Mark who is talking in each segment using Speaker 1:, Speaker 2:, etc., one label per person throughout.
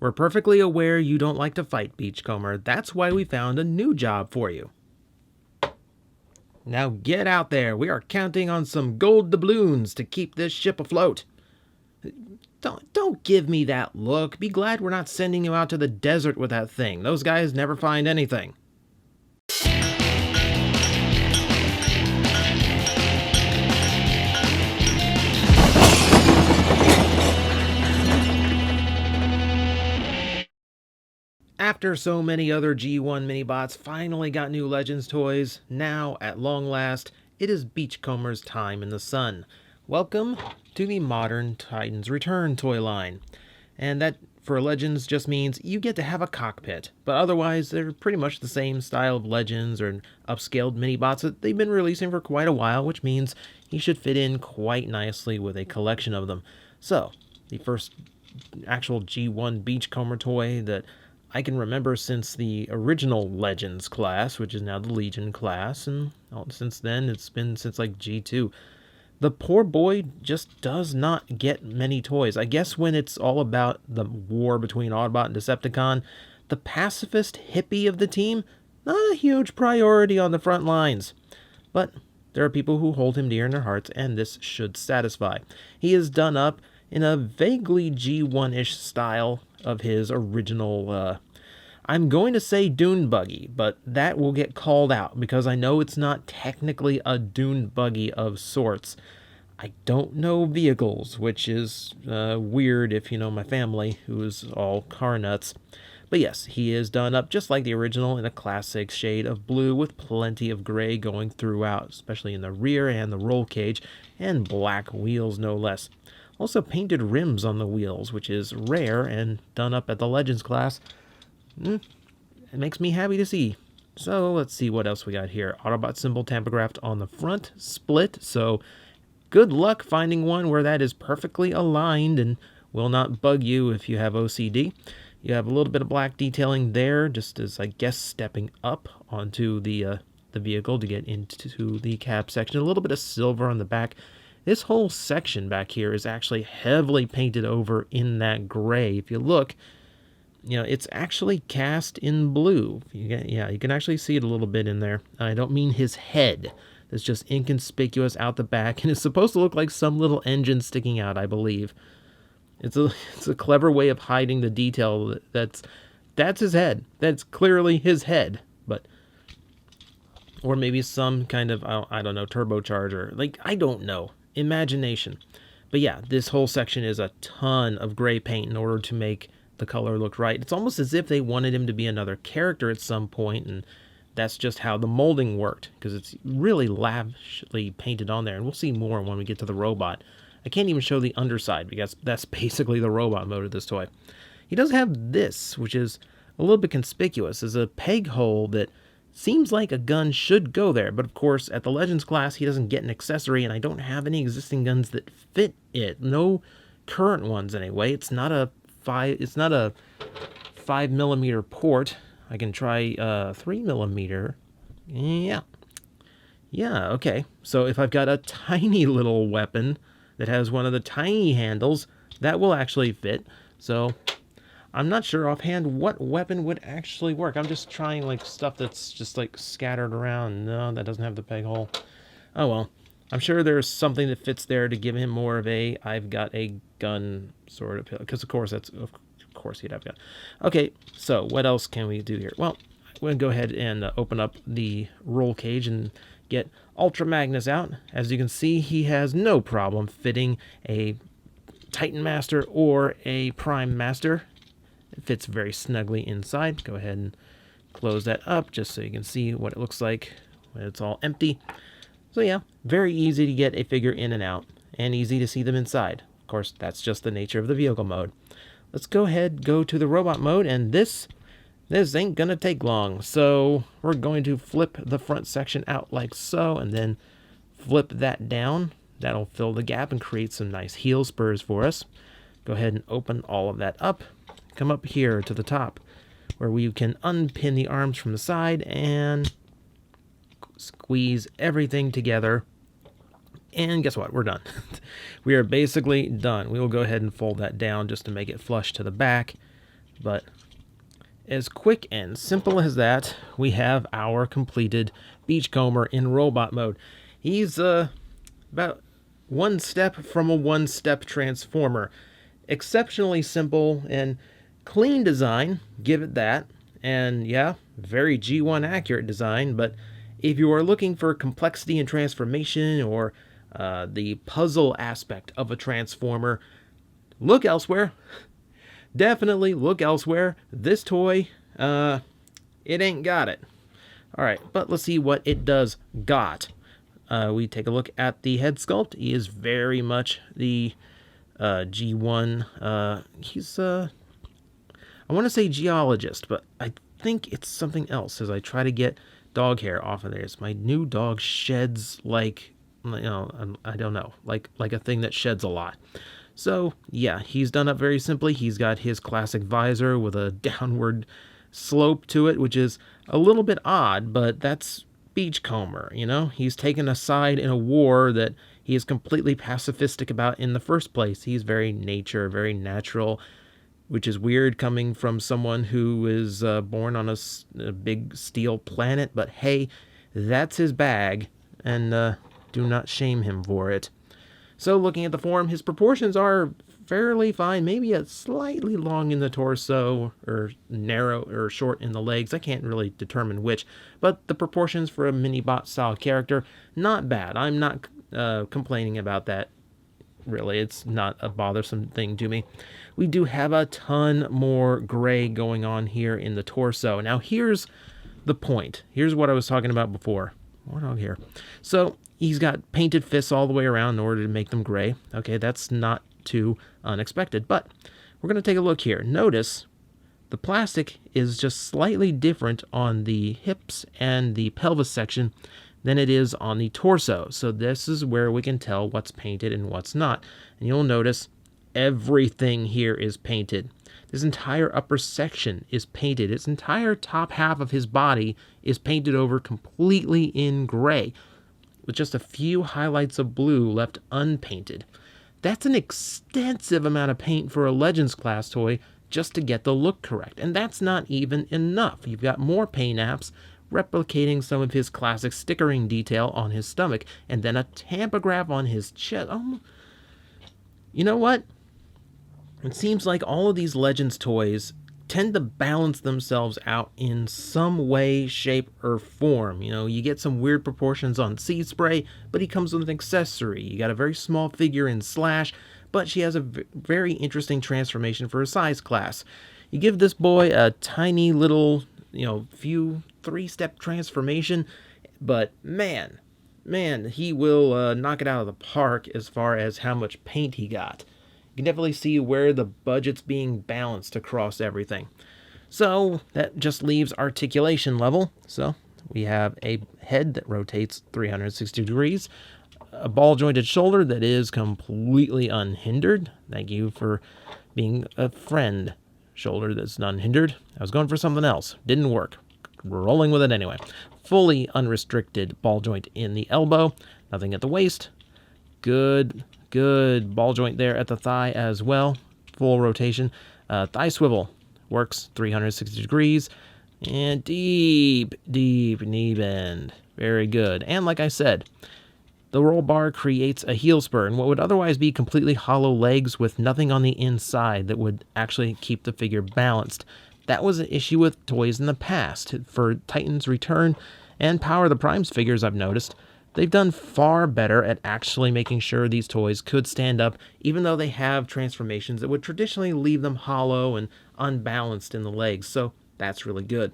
Speaker 1: We're perfectly aware you don't like to fight, Beachcomber. That's why we found a new job for you. Now get out there. We are counting on some gold doubloons to keep this ship afloat. Don't give me that look. Be glad we're not sending you out to the desert with that thing. Those guys never find anything. After so many other G1 mini-bots finally got new Legends toys, now, at long last, it is Beachcomber's time in the sun. Welcome to the modern Titan's Return toy line. And that, for Legends, just means you get to have a cockpit. But otherwise, they're pretty much the same style of Legends or upscaled mini-bots that they've been releasing for quite a while, which means you should fit in quite nicely with a collection of them. So, the first actual G1 Beachcomber toy that I can remember since the original Legends class, which is now the Legion class, and since then it's been since like G2. The poor boy just does not get many toys. I guess when it's all about the war between Autobot and Decepticon, the pacifist hippie of the team, not a huge priority on the front lines. But there are people who hold him dear in their hearts, and this should satisfy. He is done up in a vaguely G1-ish style of his original, I'm going to say dune buggy, but that will get called out because I know it's not technically a dune buggy of sorts. I don't know vehicles, which is weird if you know my family, who is all car nuts. But yes, he is done up just like the original in a classic shade of blue with plenty of gray going throughout, especially in the rear and the roll cage, and black wheels no less. Also painted rims on the wheels, which is rare and done up at the Legends class. It makes me happy to see. So let's see what else we got here. Autobot symbol tampographed on the front, split, so good luck finding one where that is perfectly aligned and will not bug you if you have OCD. You have a little bit of black detailing there, just as I guess stepping up onto the vehicle to get into the cab section. A little bit of silver on the back. This whole section back here is actually heavily painted over in that gray. If you look, you know, it's actually cast in blue. You can actually see it a little bit in there. I don't mean his head. It's just inconspicuous out the back, and it's supposed to look like some little engine sticking out, I believe. It's a clever way of hiding the detail. That's his head. That's clearly his head. But or maybe some kind of, I don't know, turbocharger. Like, I don't know. Imagination. But yeah, this whole section is a ton of gray paint in order to make the color look right. It's almost as if they wanted him to be another character at some point, and that's just how the molding worked, because it's really lavishly painted on there, and we'll see more when we get to the robot. I can't even show the underside, because that's basically the robot mode of this toy. He does have this, which is a little bit conspicuous, as a peg hole that seems like a gun should go there, but of course, at the Legends class, he doesn't get an accessory, and I don't have any existing guns that fit it. No current ones, anyway. It's not a 5mm port. I can try 3mm. Yeah, okay. So if I've got a tiny little weapon that has one of the tiny handles, that will actually fit. So I'm not sure offhand what weapon would actually work. I'm just trying like stuff that's just like scattered around. No, that doesn't have the peg hole. Oh well. I'm sure there's something that fits there to give him more of a I've got a gun sort of, because of course he'd have gun. Okay, so what else can we do here? Well, we're going to go ahead and open up the roll cage and get Ultra Magnus out. As you can see, he has no problem fitting a Titan Master or a Prime Master. It fits very snugly inside. Go ahead and close that up just so you can see what it looks like when it's all empty. So yeah, very easy to get a figure in and out, and easy to see them inside. Of course, that's just the nature of the vehicle mode. Let's go to the robot mode, and this ain't gonna take long. So we're going to flip the front section out like so, and then flip that down. That'll fill the gap and create some nice heel spurs for us. Go ahead and open all of that up. Come up here to the top, where we can unpin the arms from the side and squeeze everything together, and guess what? We're done. We are basically done. We will go ahead and fold that down just to make it flush to the back. But as quick and simple as that, we have our completed Beachcomber in robot mode. He's about one step from a one-step transformer. Exceptionally simple and clean design, give it that. And yeah, very G1 accurate design, but if you are looking for complexity and transformation or the puzzle aspect of a transformer, look elsewhere. Definitely look elsewhere. This toy, it ain't got it. Alright, but let's see what it does got. We take a look at the head sculpt. He is very much the G1. He's, I want to say geologist, but I think it's something else as I try to get dog hair off of there. My new dog sheds like, I don't know, like a thing that sheds a lot. So, yeah, he's done up very simply. He's got his classic visor with a downward slope to it, which is a little bit odd, but that's Beachcomber, He's taken a side in a war that he is completely pacifistic about in the first place. He's very nature, very natural, which is weird coming from someone who is born on a big steel planet, but hey, that's his bag, and do not shame him for it. So looking at the form, his proportions are fairly fine, maybe a slightly long in the torso, or narrow or short in the legs. I can't really determine which, but the proportions for a mini-bot style character, not bad. I'm not complaining about that, really. It's not a bothersome thing to me. We do have a ton more gray going on here in the torso. Now here's the point. Here's what I was talking about before. More dog here. So he's got painted fists all the way around in order to make them gray. Okay, that's not too unexpected, but we're going to take a look here. Notice the plastic is just slightly different on the hips and the pelvis section than it is on the torso. So this is where we can tell what's painted and what's not. And you'll notice everything here is painted. This entire upper section is painted. Its entire top half of his body is painted over completely in gray, with just a few highlights of blue left unpainted. That's an extensive amount of paint for a Legends class toy just to get the look correct. And that's not even enough. You've got more paint apps replicating some of his classic stickering detail on his stomach, and then a tampograph on his chest. Oh, you know what? It seems like all of these Legends toys tend to balance themselves out in some way, shape, or form. You get some weird proportions on Seed Spray, but he comes with an accessory. You got a very small figure in Slash, but she has a very interesting transformation for her size class. You give this boy a tiny little, few three-step transformation, but man, he will knock it out of the park as far as how much paint he got. You can definitely see where the budget's being balanced across everything. So that just leaves articulation level. So we have a head that rotates 360 degrees, a ball-jointed shoulder that is completely unhindered. Thank you for being a friend. Shoulder that's unhindered. I was going for something else. Didn't work. We're rolling with it anyway. Fully unrestricted ball joint in the elbow. Nothing at the waist. Good ball joint there at the thigh as well. Full rotation. Thigh swivel works 360 degrees. And deep knee bend. Very good. And like I said, the roll bar creates a heel spur in what would otherwise be completely hollow legs with nothing on the inside that would actually keep the figure balanced. That was an issue with toys in the past. For Titan's Return and Power of the Primes figures, I've noticed, they've done far better at actually making sure these toys could stand up, even though they have transformations that would traditionally leave them hollow and unbalanced in the legs. So that's really good.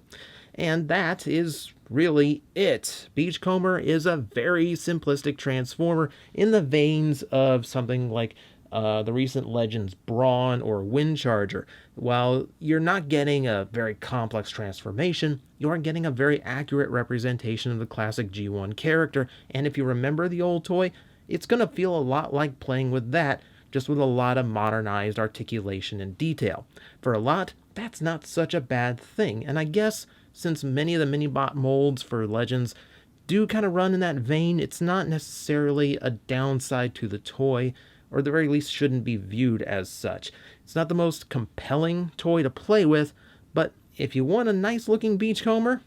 Speaker 1: And that is really it. Beachcomber is a very simplistic transformer in the veins of something like the recent Legends Brawn or Windcharger. While you're not getting a very complex transformation, you are getting a very accurate representation of the classic G1 character, and if you remember the old toy, it's going to feel a lot like playing with that, just with a lot of modernized articulation and detail. For a lot, that's not such a bad thing, and I guess since many of the mini-bot molds for Legends do kind of run in that vein, it's not necessarily a downside to the toy, or at the very least shouldn't be viewed as such. It's not the most compelling toy to play with, but if you want a nice looking beachcomber,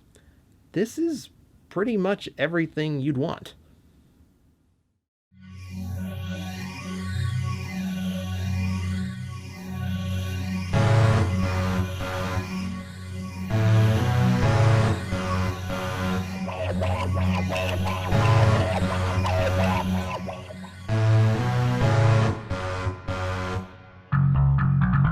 Speaker 1: this is pretty much everything you'd want.